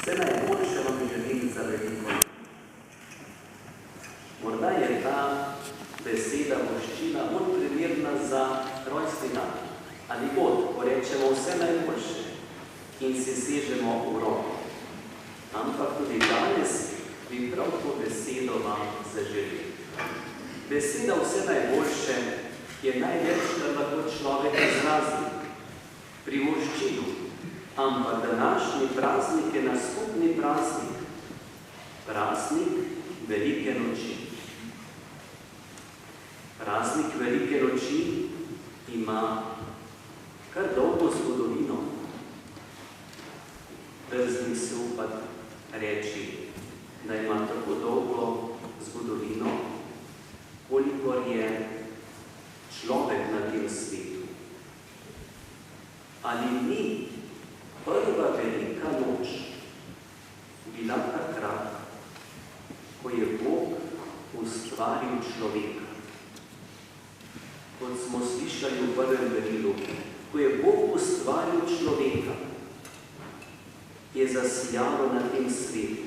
Vse najboljše vam želim za veliko. Morda je ta beseda voščila bolj primerna za rojstni dan. Ali god, ko rečemo vse najboljše in si sežemo v roko. Ampak tudi danes bi prav to besedo vam zaželil. Beseda vse najboljše je največ, kar lahko človek izrazi pri voščilu. Ampak današnji praznik je naš skupni praznik. Praznik velike noči. Praznik velike noči ima kar dolgo zgodovino. Drznim se upati reči, da ima tako dolgo zgodovino, kolikor je človek na tem svetu. Ali ni prva velika noč bila takrat, ko je Bog ustvaril človeka? Kot smo slišali v prvem berilu, ko je Bog ustvaril človeka, je zasijalo na tem svetu.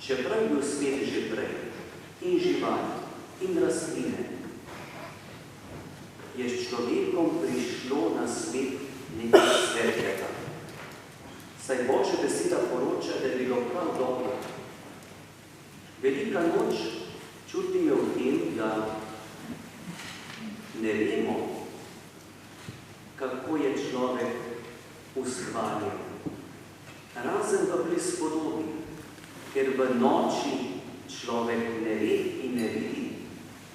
Čeprav je bil svet že prej, in živali, in rastline, je s človekom prišlo na svet nekaj svetlega. Saj Božja beseda poroča, da je bilo prav dobro. Velika noč čutimo v tem, da ne vemo, kako je človek ustvarjen. Razen pa prispodobi, ker v noči človek ne ve in ne vidi,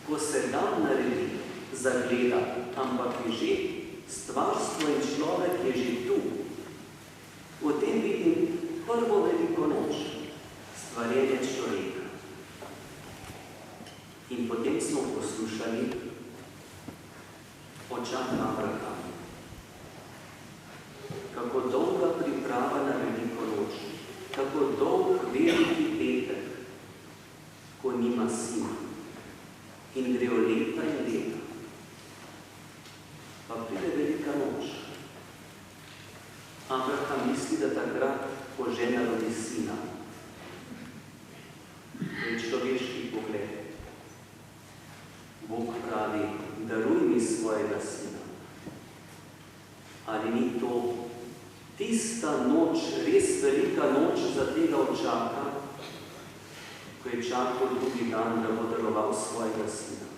ko se dan naredi, zagleda, ampak je že stvarstvo in človek je že tu. V tem vidim prvo veliko noč, stvarjenje človeka. In potem smo poslušali očah Abrahama. Kako dolga priprava na veliko noč, kako dolg veliki petek, ko nima sina in grejo leta in leta. Pa pride velika noč. Abraham misli, da takrat, ko žena rodi sina, to je človeški pogled. Bog pravi, daruj mi svojega sina. Ali ni to tista noč, res velika noč za tega očaka, ko je čakal drugi dan, da bo daroval svojega sina?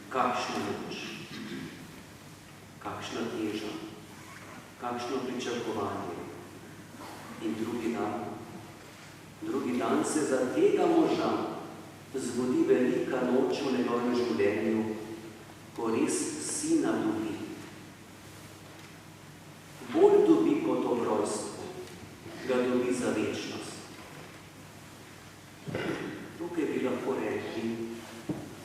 Kakšna noč, kakšna teža, kakšno pričakovanje. In drugi dan se za tega moža zgodi velika noč v njegovem življenju, ko res sina dobi. Bolj dobi kot ob rojstvu, ga dobi za večnost. Tukaj bi lahko rekli,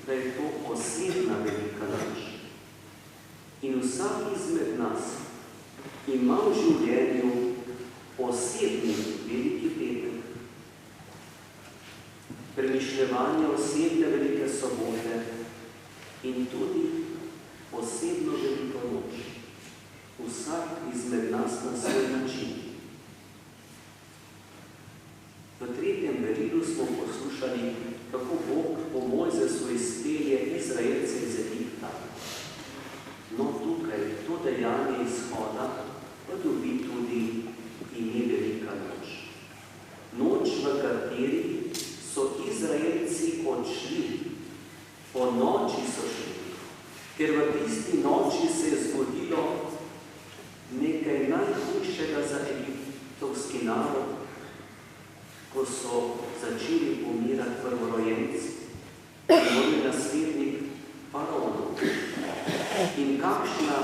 da je to osebna velika noč. In vsak izmed nas ima v življenju osebni veliki petek. Premišljevanje osebne velike sobote in tudi osebno veliko noč. Vsak izmed nas na svoj način. V tretjem berilu smo poslušali, kako Bog po Mojzesu izpelje Izraelce iz Egipta. No tukaj, to dejanje izhoda, pa dobi tudi ime velika noč. Noč, v kateri so Izraelci odšli, po noči so šli, ker v tisti noči se je zgodilo nekaj najhujšega za egiptovski narod, ko so začeli umirati prvorojenci, ki je naslednik faraonov. In kakšna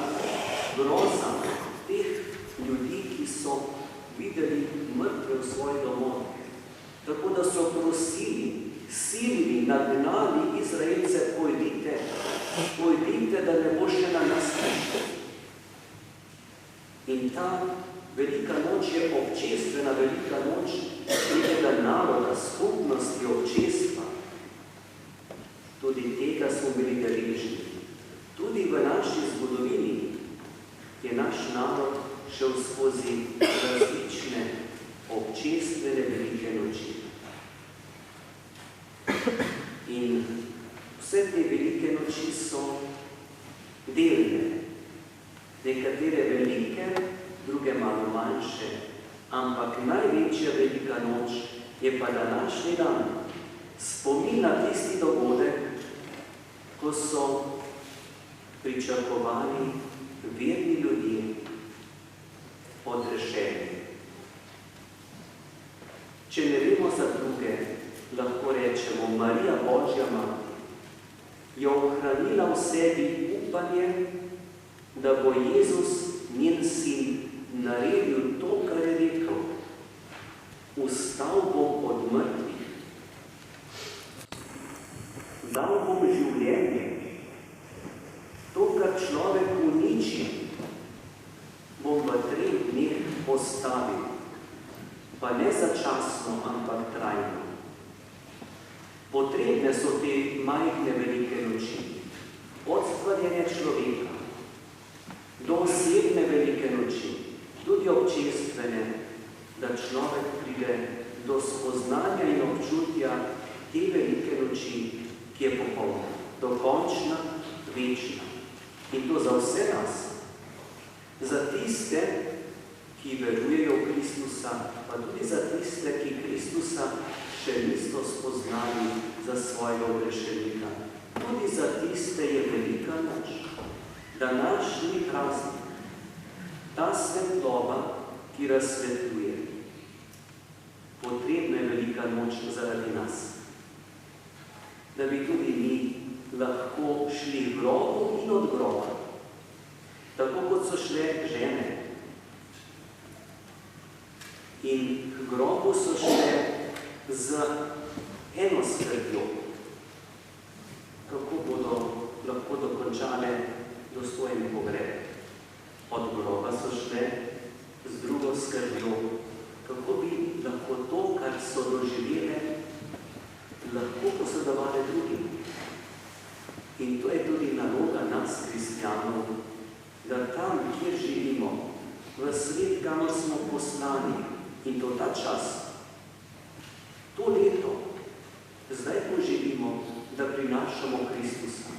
groza teh ljudi, ki so videli mrtve v svoj domov. Tako da so prosili, silili, nagnali Izraelce, pojdite, da ne bo še na nas prišlo. In ta velika noč je občestvena velika noč nekega naroda, skupnosti, občestva. Tudi tega smo bili deležni. Tudi v naši zgodovini je je naš narod šel skozi različne občestvene velike noči. In vse te velike noči so delne. Nekatere velike, druge malo manjše, ampak največja velika noč je pa današnji dan. Spomin na tisti dogodek, ko so pričakovani verni ljudje odrešeni. Če ne vemo za druge, lahko rečemo, Marija Božja mati je ohranila v sebi upanje, da bo Jezus, njen sin, naredil to, kar je rekel. Vstal bom od mrtvih. Dal bom življenje. To, kar človek uniči, bom v 3 dneh postavil. Pa ne začasno, ampak trajno. Potrebne so te majhne velike noči. Od stvarjenja človeka do osebne velike noči, tudi občestvene, da človek pride do spoznanja in občutja te velike noči, ki je popolna, dokončna, večna. In to za vse nas. Za tiste, ki verujejo v Kristusa, pa tudi za tiste, ki Kristusa še niso spoznali za svojega odrešenika. Tudi za tiste je velika noč. Današnji praznik, ta svetloba, ki razsvetljuje. Potrebna je velika noč zaradi nas. Da bi tudi mi lahko šli v grobu in od groba. Tako kot so šle žene. In k grobu so šle z eno skrbjo, kako bodo lahko dokončale dostojen pogreb. Od groba so šle z drugo skrbjo, kako bi lahko to, kar so doživele, lahko posredovale drugim. In to je tudi naloga nas, kristjanov, da tam, kjer živimo, v svet, kamor smo poslani, in to ta čas, to leto, zdaj poživimo, da prinašamo Kristusa.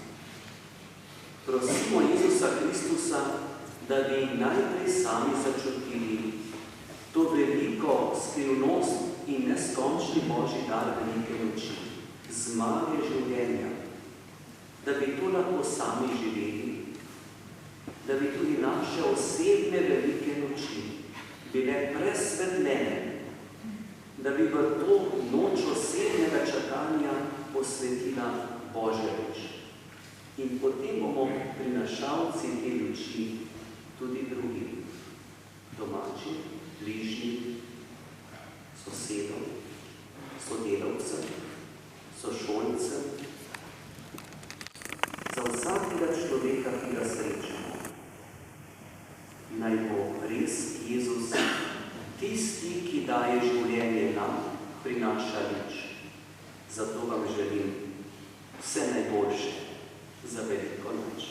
Prosimo Jezusa Kristusa, da bi najprej sami začutili to veliko skrivnost in neskončni Božji dar velike noči, zmage življenja, da bi to lahko sami živeli, da bi tudi naše osebne velike noči bile presvetljene, da bi v to noč osebnega čakanja posvetila Božja reč. In potem bomo prinašalci te luči tudi drugim, domačim, bližnjim, sosedom, sodelavcem, sošolcem, za vsakega človeka, ki ga srečamo. Naj bo res Jezus tisti, ki daje življenje nam, prinaša reč. Zato vam želim vse najboljše za veliko noč.